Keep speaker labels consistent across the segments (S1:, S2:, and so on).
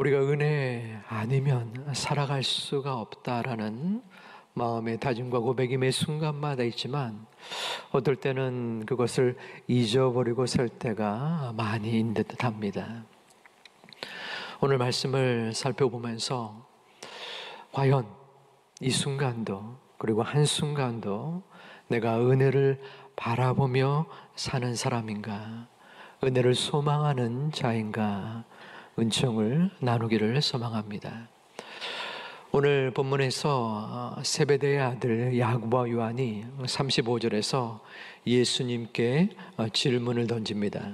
S1: 우리가 은혜 아니면 살아갈 수가 없다라는 마음의 다짐과 고백이 매 순간마다 있지만 어떨 때는 그것을 잊어버리고 살 때가 많이 있는 듯합니다. 오늘 말씀을 살펴보면서 과연 이 순간도 그리고 한순간도 내가 은혜를 바라보며 사는 사람인가, 은혜를 소망하는 자인가 은총을 나누기를 소망합니다. 오늘 본문에서 세베대의 아들 야고보와 요한이 35절에서 예수님께 질문을 던집니다.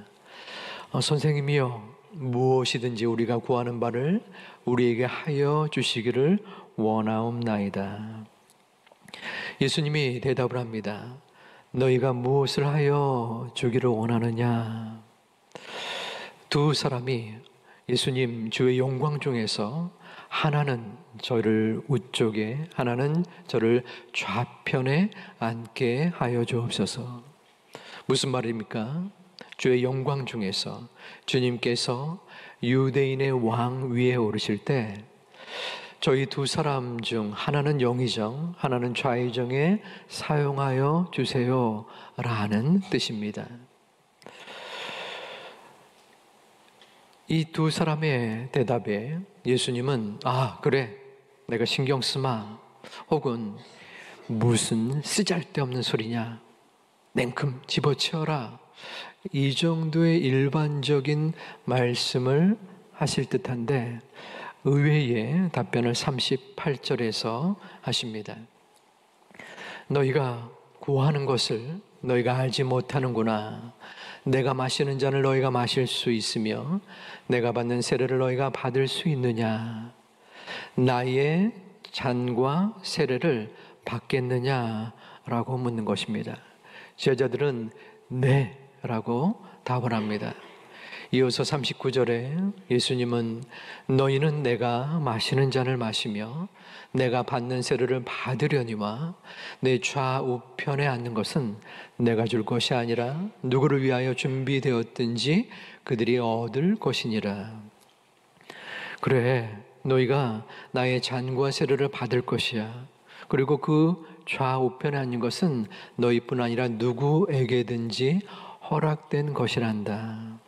S1: 선생님이여, 무엇이든지 우리가 구하는 바를 우리에게 하여 주시기를 원하옵나이다. 예수님이 대답을 합니다. 너희가 무엇을 하여 주기를 원하느냐? 두 사람이 예수님 주의 영광 중에서 하나는 저를 우쪽에, 하나는 저를 좌편에 앉게 하여 주옵소서. 무슨 말입니까? 주의 영광 중에서 주님께서 유대인의 왕 위에 오르실 때 저희 두 사람 중 하나는 영의정, 하나는 좌의정에 사용하여 주세요 라는 뜻입니다. 이 두 사람의 대답에 예수님은 그래, 내가 신경 쓰마, 혹은 무슨 쓰잘데없는 소리냐, 냉큼 집어치워라, 이 정도의 일반적인 말씀을 하실 듯한데 의외의 답변을 38절에서 하십니다. 너희가 구하는 것을 너희가 알지 못하는구나. 내가 마시는 잔을 너희가 마실 수 있으며 내가 받는 세례를 너희가 받을 수 있느냐? 나의 잔과 세례를 받겠느냐? 라고 묻는 것입니다. 제자들은 네 라고 답을 합니다. 이어서 39절에 예수님은 너희는 내가 마시는 잔을 마시며 내가 받는 세례를 받으려니와 내 좌우편에 앉는 것은 내가 줄 것이 아니라 누구를 위하여 준비되었든지 그들이 얻을 것이니라. 그래, 너희가 나의 잔과 세례를 받을 것이야. 그리고 그 좌우편에 앉는 것은 너희뿐 아니라 누구에게든지 허락된 것이란다.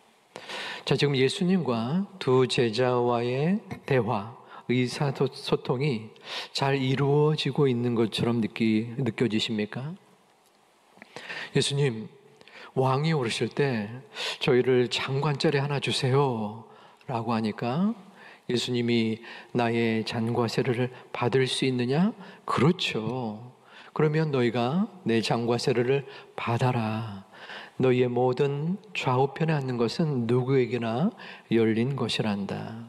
S1: 자, 지금 예수님과 두 제자와의 대화, 의사소통이 잘 이루어지고 있는 것처럼 느껴지십니까? 예수님, 왕이 오르실 때 저희를 장관자리 하나 주세요 라고 하니까 예수님이 나의 잔과 세례를 받을 수 있느냐? 그렇죠. 그러면 너희가 내 잔과 세례를 받아라. 너희의 모든 좌우편에 앉는 것은 누구에게나 열린 것이란다.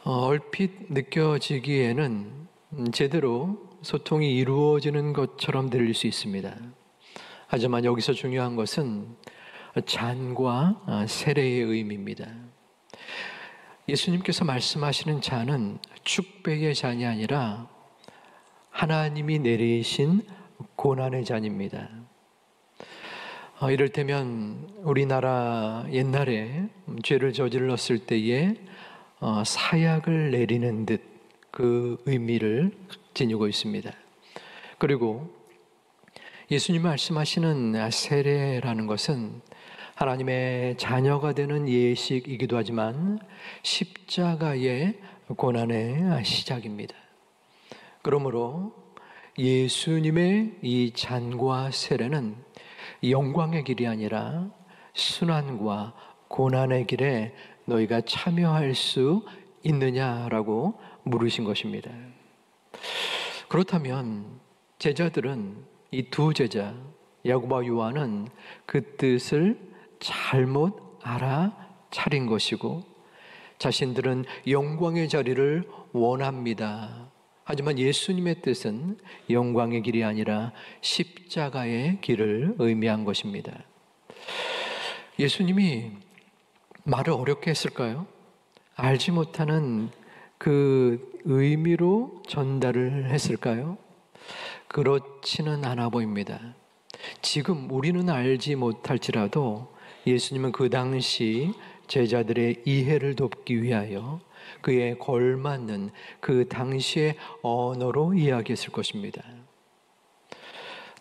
S1: 얼핏 느껴지기에는 제대로 소통이 이루어지는 것처럼 들릴 수 있습니다. 하지만 여기서 중요한 것은 잔과 세례의 의미입니다. 예수님께서 말씀하시는 잔은 축배의 잔이 아니라 하나님이 내리신 고난의 잔입니다. 이를테면 우리나라 옛날에 죄를 저질렀을 때에 사약을 내리는 듯 그 의미를 지니고 있습니다. 그리고 예수님 말씀하시는 세례라는 것은 하나님의 자녀가 되는 예식이기도 하지만 십자가의 고난의 시작입니다. 그러므로 예수님의 이 잔과 세례는 영광의 길이 아니라 순환과 고난의 길에 너희가 참여할 수 있느냐라고 물으신 것입니다. 그렇다면 제자들은, 이 두 제자 야고보와 요한은 그 뜻을 잘못 알아차린 것이고 자신들은 영광의 자리를 원합니다. 하지만 예수님의 뜻은 영광의 길이 아니라 십자가의 길을 의미한 것입니다. 예수님이 말을 어렵게 했을까요? 알지 못하는 그 의미로 전달을 했을까요? 그렇지는 않아 보입니다. 지금 우리는 알지 못할지라도 예수님은 그 당시 제자들의 이해를 돕기 위하여 그에 걸맞는 그 당시의 언어로 이야기했을 것입니다.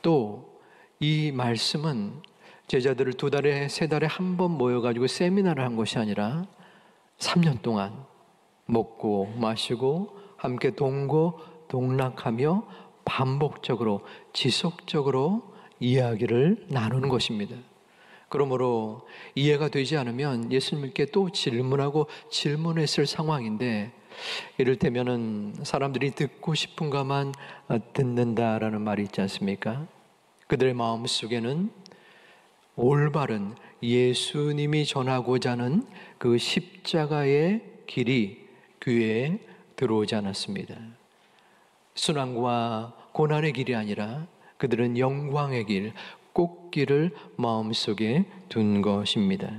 S1: 또 이 말씀은 제자들을 2달에 3달에 한 번 모여가지고 세미나를 한 것이 아니라 3년 동안 먹고 마시고 함께 동고동락하며 반복적으로 지속적으로 이야기를 나누는 것입니다. 그러므로 이해가 되지 않으면 예수님께 또 질문하고 질문했을 상황인데, 이를테면은 사람들이 듣고 싶은가만 듣는다라는 말이 있지 않습니까? 그들의 마음속에는 올바른 예수님이 전하고자 하는 그 십자가의 길이 귀에 들어오지 않았습니다. 순환과 고난의 길이 아니라 그들은 영광의 길, 꽃길을 마음속에 둔 것입니다.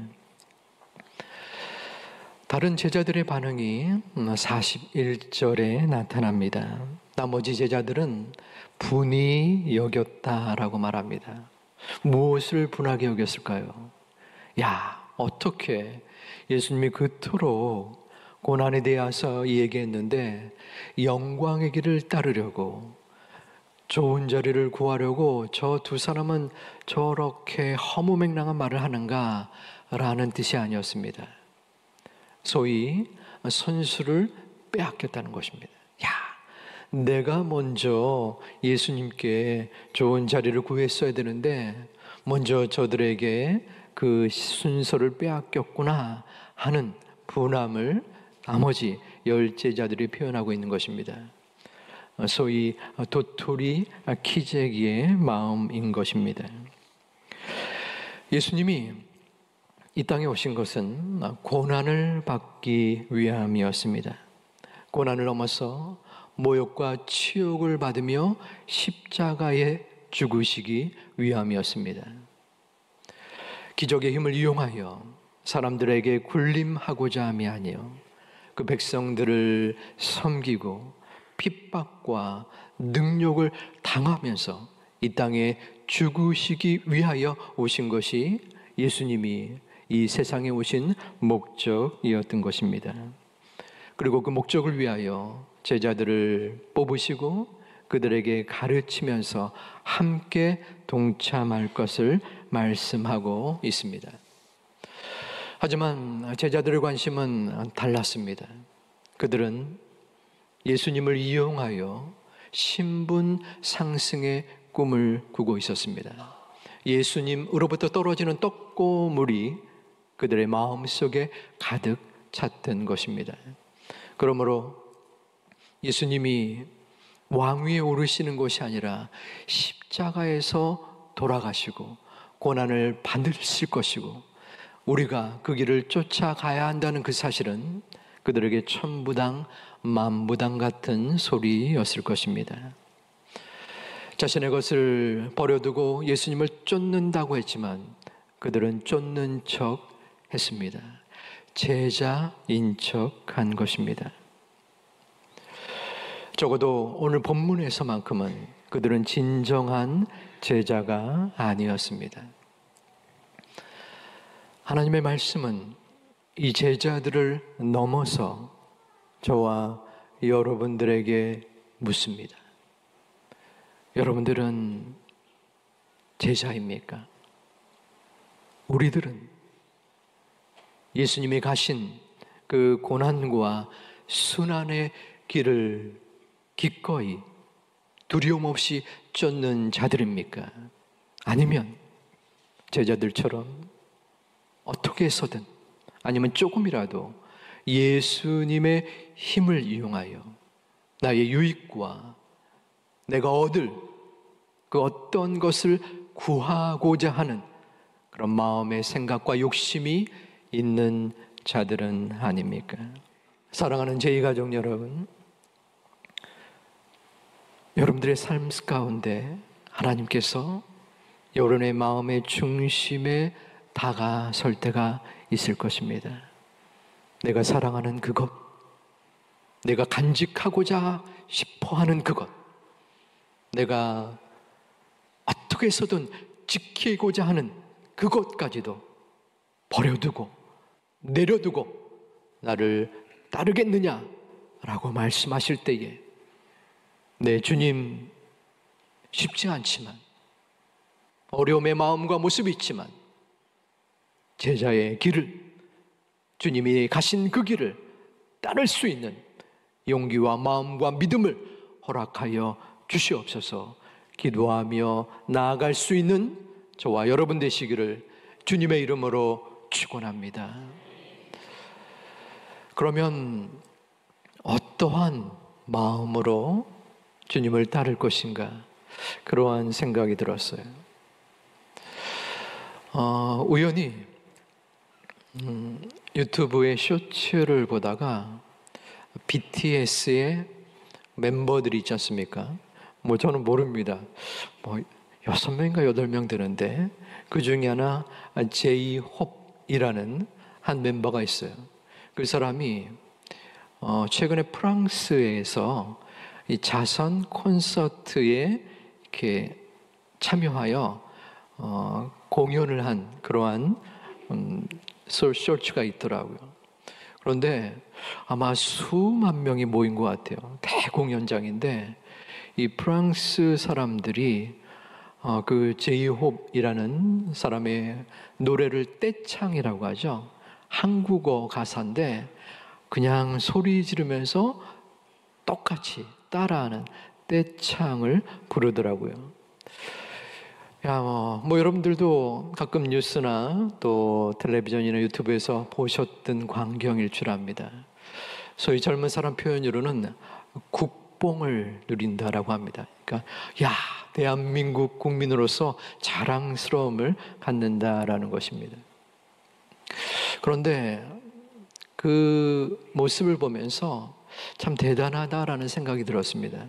S1: 다른 제자들의 반응이 41절에 나타납니다. 나머지 제자들은 분이 여겼다라고 말합니다. 무엇을 분하게 여겼을까요? 야, 어떻게 예수님이 그토록 고난에 대해서 얘기했는데 영광의 길을 따르려고, 좋은 자리를 구하려고 저 2 사람은 저렇게 허무맹랑한 말을 하는가 라는 뜻이 아니었습니다. 소위 선수를 빼앗겼다는 것입니다. 야, 내가 먼저 예수님께 좋은 자리를 구했어야 되는데 먼저 저들에게 그 순서를 빼앗겼구나 하는 분함을 나머지 10제자들이 표현하고 있는 것입니다. 소위 도토리 키재기의 마음인 것입니다. 예수님이 이 땅에 오신 것은 고난을 받기 위함이었습니다. 고난을 넘어서 모욕과 치욕을 받으며 십자가에 죽으시기 위함이었습니다. 기적의 힘을 이용하여 사람들에게 군림하고자 함이 아니요, 그 백성들을 섬기고 핍박과 능욕을 당하면서 이 땅에 죽으시기 위하여 오신 것이 예수님이 이 세상에 오신 목적이었던 것입니다. 그리고 그 목적을 위하여 제자들을 뽑으시고 그들에게 가르치면서 함께 동참할 것을 말씀하고 있습니다. 하지만 제자들의 관심은 달랐습니다. 그들은 예수님을 이용하여 신분 상승의 꿈을 꾸고 있었습니다. 예수님으로부터 떨어지는 떡고물이 그들의 마음속에 가득 찼던 것입니다. 그러므로 예수님이 왕위에 오르시는 것이 아니라 십자가에서 돌아가시고 고난을 받으실 것이고 우리가 그 길을 쫓아가야 한다는 그 사실은 그들에게 천부당 만부당 같은 소리였을 것입니다. 자신의 것을 버려두고 예수님을 쫓는다고 했지만 그들은 쫓는 척 했습니다. 제자인 척 한 것입니다. 적어도 오늘 본문에서만큼은 그들은 진정한 제자가 아니었습니다. 하나님의 말씀은 이 제자들을 넘어서 저와 여러분들에게 묻습니다. 여러분들은 제자입니까? 우리들은 예수님이 가신 그 고난과 순환의 길을 기꺼이 두려움 없이 쫓는 자들입니까? 아니면 제자들처럼 어떻게 해서든 아니면 조금이라도 예수님의 힘을 이용하여 나의 유익과 내가 얻을 그 어떤 것을 구하고자 하는 그런 마음의 생각과 욕심이 있는 자들은 아닙니까? 사랑하는 제2가족 여러분, 여러분들의 삶 가운데 하나님께서 여러분의 마음의 중심에 다가설 때가 있을 것입니다. 내가 사랑하는 그것, 내가 간직하고자 싶어하는 그것, 내가 어떻게 해서든 지키고자 하는 그것까지도 버려두고 내려두고 나를 따르겠느냐? 라고 말씀하실 때에 네, 주님, 쉽지 않지만 어려움의 마음과 모습이 있지만 제자의 길을, 주님이 가신 그 길을 따를 수 있는 용기와 마음과 믿음을 허락하여 주시옵소서. 기도하며 나아갈 수 있는 저와 여러분 되시기를 주님의 이름으로 축원합니다. 그러면 어떠한 마음으로 주님을 따를 것인가? 그러한 생각이 들었어요. 우연히 유튜브의 쇼츠를 보다가 BTS의 멤버들이 있지 않습니까? 저는 모릅니다. 6명인가 8명 되는데 그 중에 하나 제이홉이라는 한 멤버가 있어요. 그 사람이 최근에 프랑스에서 이 자선 콘서트에 이렇게 참여하여 공연을 한 그러한 쇼츠가 있더라고요. 그런데 아마 수만 명이 모인 것 같아요. 대공연장인데 이 프랑스 사람들이 그 제이홉이라는 사람의 노래를 떼창이라고 하죠. 한국어 가사인데 그냥 소리 지르면서 똑같이 따라하는 떼창을 부르더라고요. 여러분들도 가끔 뉴스나 또 텔레비전이나 유튜브에서 보셨던 광경일 줄 압니다. 소위 젊은 사람 표현으로는 국뽕을 누린다라고 합니다. 그러니까 대한민국 국민으로서 자랑스러움을 갖는다라는 것입니다. 그런데 그 모습을 보면서 참 대단하다라는 생각이 들었습니다.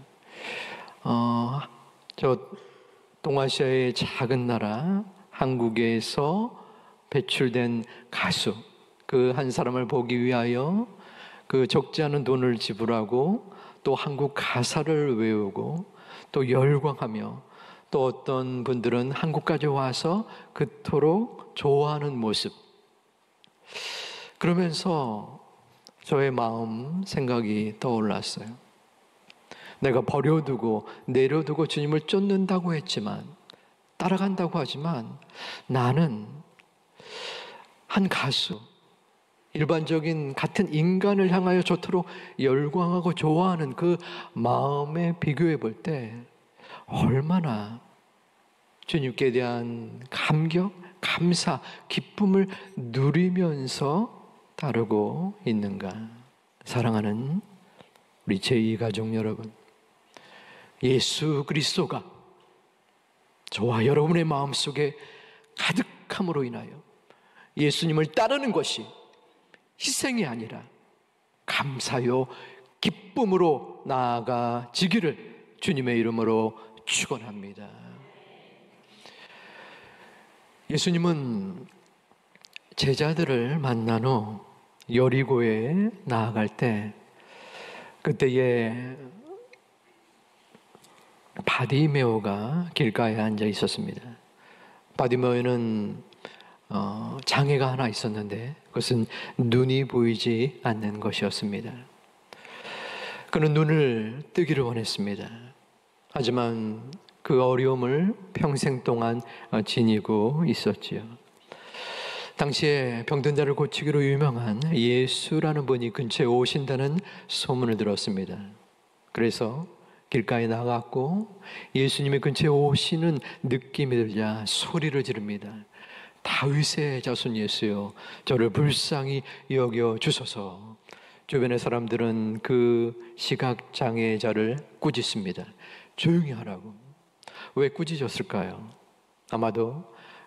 S1: 저 동아시아의 작은 나라 한국에서 배출된 가수, 그 한 사람을 보기 위하여 그 적지 않은 돈을 지불하고 또 한국 가사를 외우고 또 열광하며 또 어떤 분들은 한국까지 와서 그토록 좋아하는 모습, 그러면서 저의 마음 생각이 떠올랐어요. 내가 버려두고 내려두고 주님을 쫓는다고 했지만, 따라간다고 하지만 나는 한 가수, 일반적인 같은 인간을 향하여 저토록 열광하고 좋아하는 그 마음에 비교해 볼 때 얼마나 주님께 대한 감격, 감사, 기쁨을 누리면서 따르고 있는가. 사랑하는 우리 제2가족 여러분, 예수 그리스도가 저와 여러분의 마음속에 가득함으로 인하여 예수님을 따르는 것이 희생이 아니라 감사요 기쁨으로 나아가지기를 주님의 이름으로 축원합니다. 예수님은 제자들을 만난 후 여리고에 나아갈 때 그때에 바디메오가 길가에 앉아 있었습니다. 바디메오는 장애가 하나 있었는데 그것은 눈이 보이지 않는 것이었습니다. 그는 눈을 뜨기를 원했습니다. 하지만 그 어려움을 평생 동안 지니고 있었지요. 당시에 병든 자를 고치기로 유명한 예수라는 분이 근처에 오신다는 소문을 들었습니다. 그래서 길가에 나갔고 예수님의 근처에 오시는 느낌이 들자 소리를 지릅니다. 다윗의 자손 예수여, 저를 불쌍히 여겨 주소서. 주변의 사람들은 그 시각장애자를 꾸짖습니다. 조용히 하라고. 왜 꾸짖었을까요? 아마도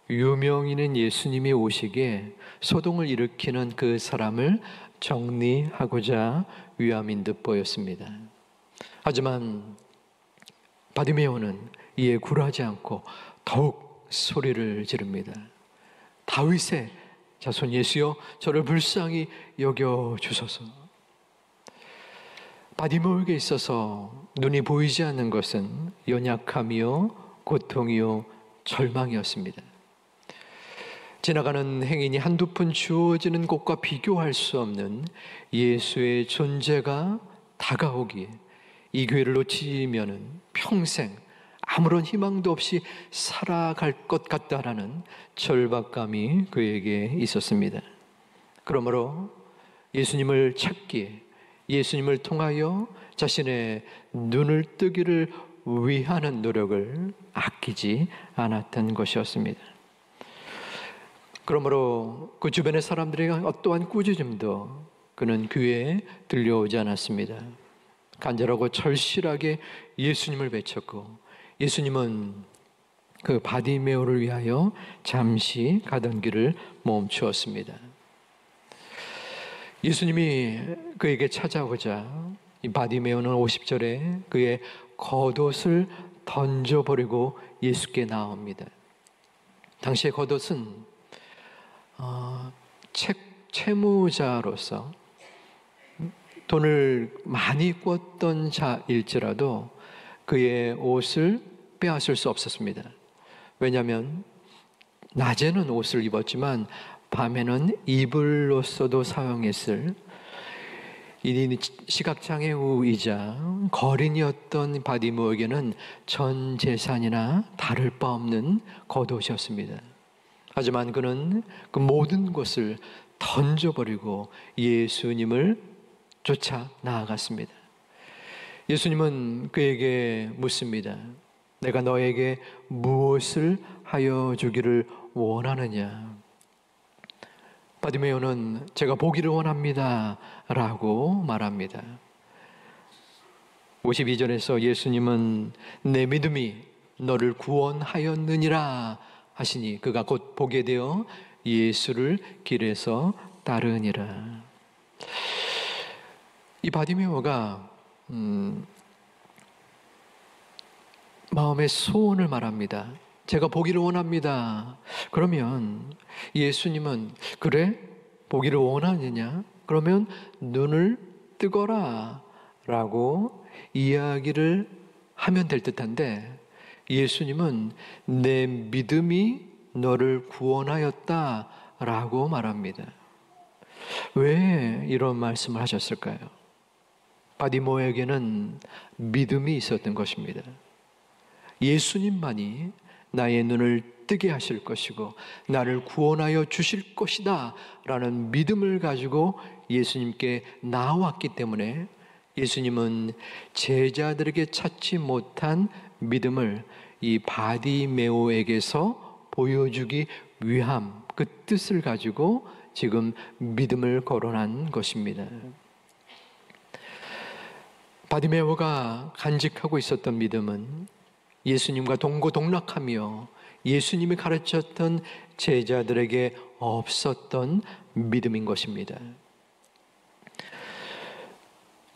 S1: 유명인인 예수님이 오시기에 소동을 일으키는 그 사람을 정리하고자 위함인 듯 보였습니다. 하지만 바디메오는 이에 굴하지 않고 더욱 소리를 지릅니다. 다윗의 자손 예수여, 저를 불쌍히 여겨 주소서. 바디메오에게 있어서 눈이 보이지 않는 것은 연약함이요 고통이요 절망이었습니다. 지나가는 행인이 한두 푼 주어지는 것과 비교할 수 없는 예수의 존재가 다가오기에 이 교회를 놓치면은 평생 아무런 희망도 없이 살아갈 것 같다라는 절박감이 그에게 있었습니다. 그러므로 예수님을 찾기에, 예수님을 통하여 자신의 눈을 뜨기를 위하는 노력을 아끼지 않았던 것이었습니다. 그러므로 그 주변의 사람들에게 어떠한 꾸짖음도 그는 귀에 들려오지 않았습니다. 간절하고 절실하게 예수님을 외쳤고, 예수님은 그 바디메오를 위하여 잠시 가던 길을 멈추었습니다. 예수님이 그에게 찾아오자 이 바디메오는 50절에 그의 겉옷을 던져버리고 예수께 나옵니다. 당시의 겉옷은 채무자로서 돈을 많이 꿨던 자일지라도 그의 옷을 빼앗을 수 없었습니다. 왜냐하면 낮에는 옷을 입었지만 밤에는 이불로서도 사용했을 이 시각장애우이자 거린이었던 바디메오에게는 전 재산이나 다를 바 없는 겉옷이었습니다. 하지만 그는 그 모든 것을 던져버리고 예수님을 쫓아 나아갔습니다. 예수님은 그에게 묻습니다. 내가 너에게 무엇을 하여 주기를 원하느냐? 바디메오는 제가 보기를 원합니다 라고 말합니다. 52절에서 예수님은 내 믿음이 너를 구원하였느니라 하시니 그가 곧 보게 되어 예수를 길에서 따르니라. 이 바디메오가 마음의 소원을 말합니다. 제가 보기를 원합니다. 그러면 예수님은 그래? 보기를 원하느냐? 그러면 눈을 뜨거라 라고 이야기를 하면 될 듯한데 예수님은 내 믿음이 너를 구원하였다 라고 말합니다. 왜 이런 말씀을 하셨을까요? 바디메오에게는 믿음이 있었던 것입니다. 예수님만이 나의 눈을 뜨게 하실 것이고 나를 구원하여 주실 것이다 라는 믿음을 가지고 예수님께 나왔기 때문에 예수님은 제자들에게 찾지 못한 믿음을 이 바디메오에게서 보여주기 위함, 그 뜻을 가지고 지금 믿음을 거론한 것입니다. 바디메오가 간직하고 있었던 믿음은 예수님과 동고동락하며 예수님이 가르쳤던 제자들에게 없었던 믿음인 것입니다.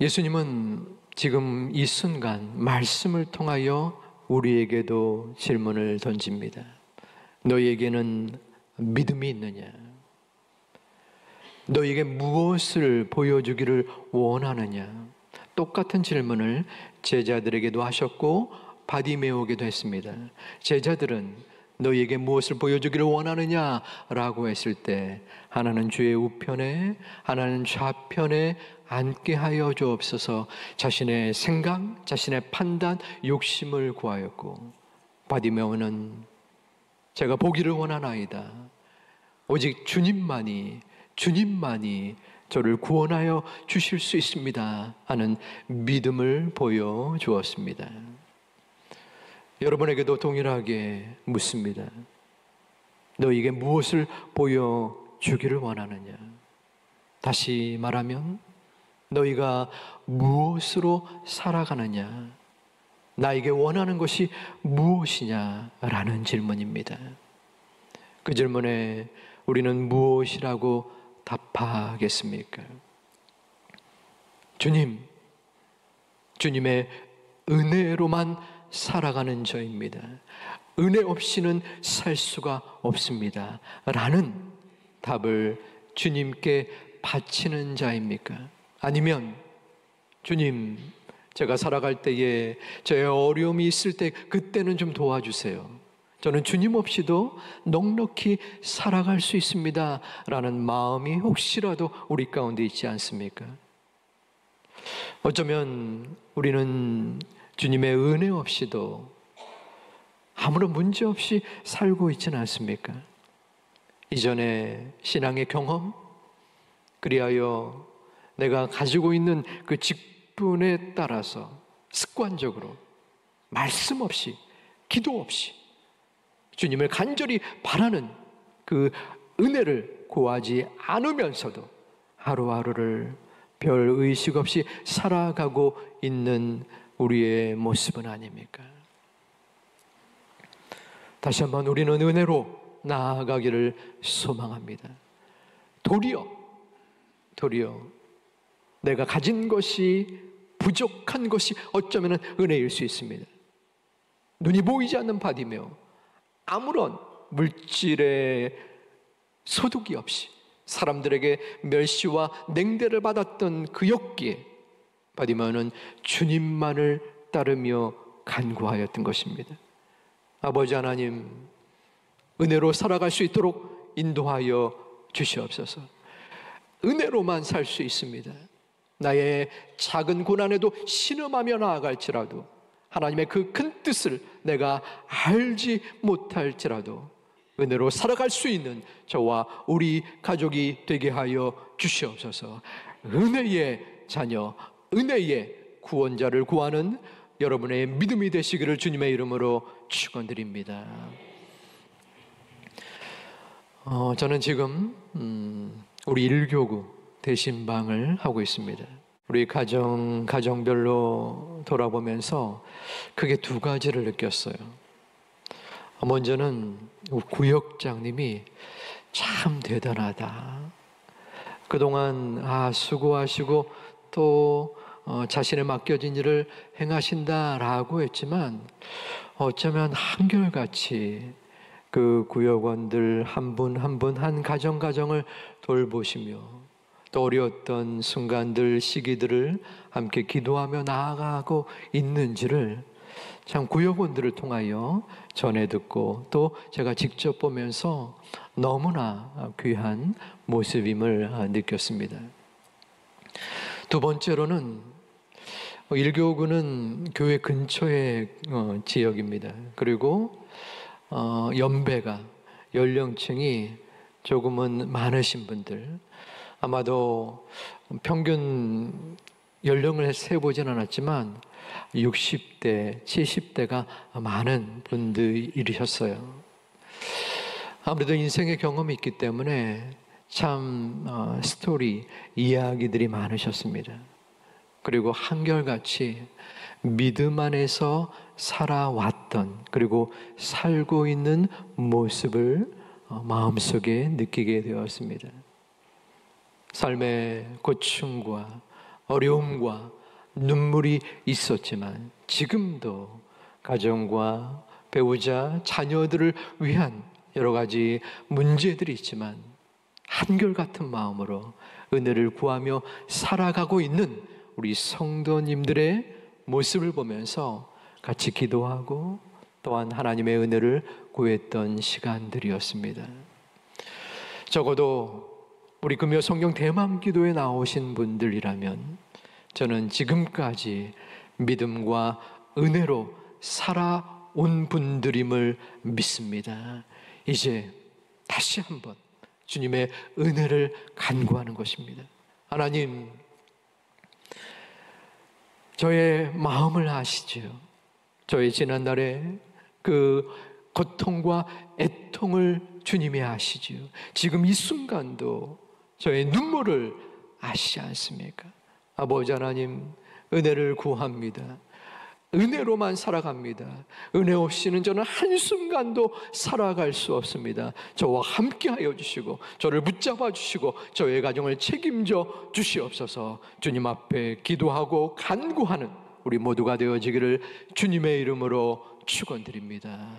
S1: 예수님은 지금 이 순간 말씀을 통하여 우리에게도 질문을 던집니다. 너희에게는 믿음이 있느냐? 너희에게 무엇을 보여주기를 원하느냐? 똑같은 질문을 제자들에게도 하셨고 바디메오에게도 했습니다. 제자들은 너희에게 무엇을 보여주기를 원하느냐 라고 했을 때 하나는 주의 우편에 하나는 좌편에 앉게 하여 주옵소서 자신의 생각, 자신의 판단, 욕심을 구하였고 바디메오는 제가 보기를 원하나이다. 오직 주님만이 저를 구원하여 주실 수 있습니다 하는 믿음을 보여주었습니다. 여러분에게도 동일하게 묻습니다. 너에게 무엇을 보여주기를 원하느냐? 다시 말하면 너희가 무엇으로 살아가느냐? 나에게 원하는 것이 무엇이냐? 라는 질문입니다. 그 질문에 우리는 무엇이라고 답하겠습니까? 주님의 은혜로만 살아가는 저입니다. 은혜 없이는 살 수가 없습니다. 라는 답을 주님께 바치는 자입니까? 아니면 주님, 제가 살아갈 때에 저의 어려움이 있을 때 그때는 좀 도와주세요. 저는 주님 없이도 넉넉히 살아갈 수 있습니다 라는 마음이 혹시라도 우리 가운데 있지 않습니까? 어쩌면 우리는 주님의 은혜 없이도 아무런 문제 없이 살고 있지는 않습니까? 이전에 신앙의 경험, 그리하여 내가 가지고 있는 그 직분에 따라서 습관적으로 말씀 없이, 기도 없이 주님을 간절히 바라는 그 은혜를 구하지 않으면서도 하루하루를 별 의식 없이 살아가고 있는 우리의 모습은 아닙니까? 다시 한번 우리는 은혜로 나아가기를 소망합니다. 도리어 내가 가진 것이 부족한 것이 어쩌면 은혜일 수 있습니다. 눈이 보이지 않는 바디며 아무런 물질의 소득이 없이 사람들에게 멸시와 냉대를 받았던 그였기에 바디메오는 주님만을 따르며 간구하였던 것입니다. 아버지 하나님, 은혜로 살아갈 수 있도록 인도하여 주시옵소서. 은혜로만 살 수 있습니다. 나의 작은 고난에도 신음하며 나아갈지라도 하나님의 그 큰 뜻을 내가 알지 못할지라도 은혜로 살아갈 수 있는 저와 우리 가족이 되게 하여 주시옵소서. 은혜의 자녀, 은혜의 구원자를 구하는 여러분의 믿음이 되시기를 주님의 이름으로 축원드립니다. 저는 지금 우리 1교구 대신방을 하고 있습니다. 우리 가정별로 돌아보면서 크게 두 가지를 느꼈어요. 먼저는 구역장님이 참 대단하다. 그동안 수고하시고 또 자신의 맡겨진 일을 행하신다라고 했지만 어쩌면 한결같이 그 구역원들 한 분 한 분 한 가정을 돌보시며 또 어려웠던 순간들, 시기들을 함께 기도하며 나아가고 있는지를 참 구역원들을 통하여 전해 듣고 또 제가 직접 보면서 너무나 귀한 모습임을 느꼈습니다. 두 번째로는 1교구는 교회 근처의 지역입니다. 그리고 연배가, 연령층이 조금은 많으신 분들, 아마도 평균 연령을 세보진 않았지만 60대, 70대가 많은 분들이셨어요. 아무래도 인생의 경험이 있기 때문에 참 스토리, 이야기들이 많으셨습니다. 그리고 한결같이 믿음 안에서 살아왔던, 그리고 살고 있는 모습을 마음속에 느끼게 되었습니다. 삶의 고충과 어려움과 눈물이 있었지만 지금도 가정과 배우자, 자녀들을 위한 여러 가지 문제들이 있지만 한결같은 마음으로 은혜를 구하며 살아가고 있는 우리 성도님들의 모습을 보면서 같이 기도하고 또한 하나님의 은혜를 구했던 시간들이었습니다. 적어도 우리 금요 성경 대망 기도에 나오신 분들이라면 저는 지금까지 믿음과 은혜로 살아온 분들임을 믿습니다. 이제 다시 한번 주님의 은혜를 간구하는 것입니다. 하나님, 저의 마음을 아시지요. 저의 지난날의 그 고통과 애통을 주님이 아시지요. 지금 이 순간도 저의 눈물을 아시지 않습니까? 아버지 하나님, 은혜를 구합니다. 은혜로만 살아갑니다. 은혜 없이는 저는 한순간도 살아갈 수 없습니다. 저와 함께 하여 주시고 저를 붙잡아 주시고 저의 가정을 책임져 주시옵소서. 주님 앞에 기도하고 간구하는 우리 모두가 되어지기를 주님의 이름으로 축원드립니다.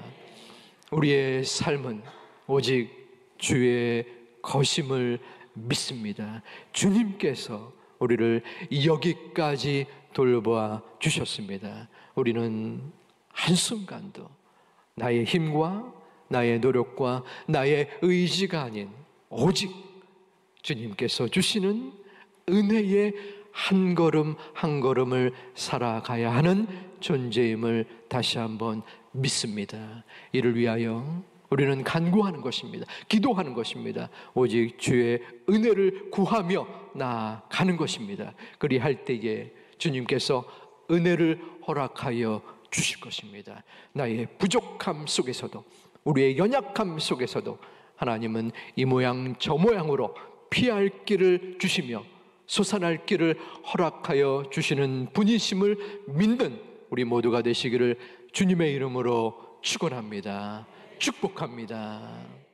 S1: 우리의 삶은 오직 주의 거심을 믿습니다. 주님께서 우리를 여기까지 돌보아 주셨습니다. 우리는 한순간도 나의 힘과 나의 노력과 나의 의지가 아닌 오직 주님께서 주시는 은혜의 한 걸음 한 걸음을 살아가야 하는 존재임을 다시 한번 믿습니다. 이를 위하여 우리는 간구하는 것입니다. 기도하는 것입니다. 오직 주의 은혜를 구하며 나아가는 것입니다. 그리할 때에 주님께서 은혜를 허락하여 주실 것입니다. 나의 부족함 속에서도, 우리의 연약함 속에서도 하나님은 이 모양 저 모양으로 피할 길을 주시며 솟아날 길을 허락하여 주시는 분이심을 믿는 우리 모두가 되시기를 주님의 이름으로 축원합니다. 축복합니다.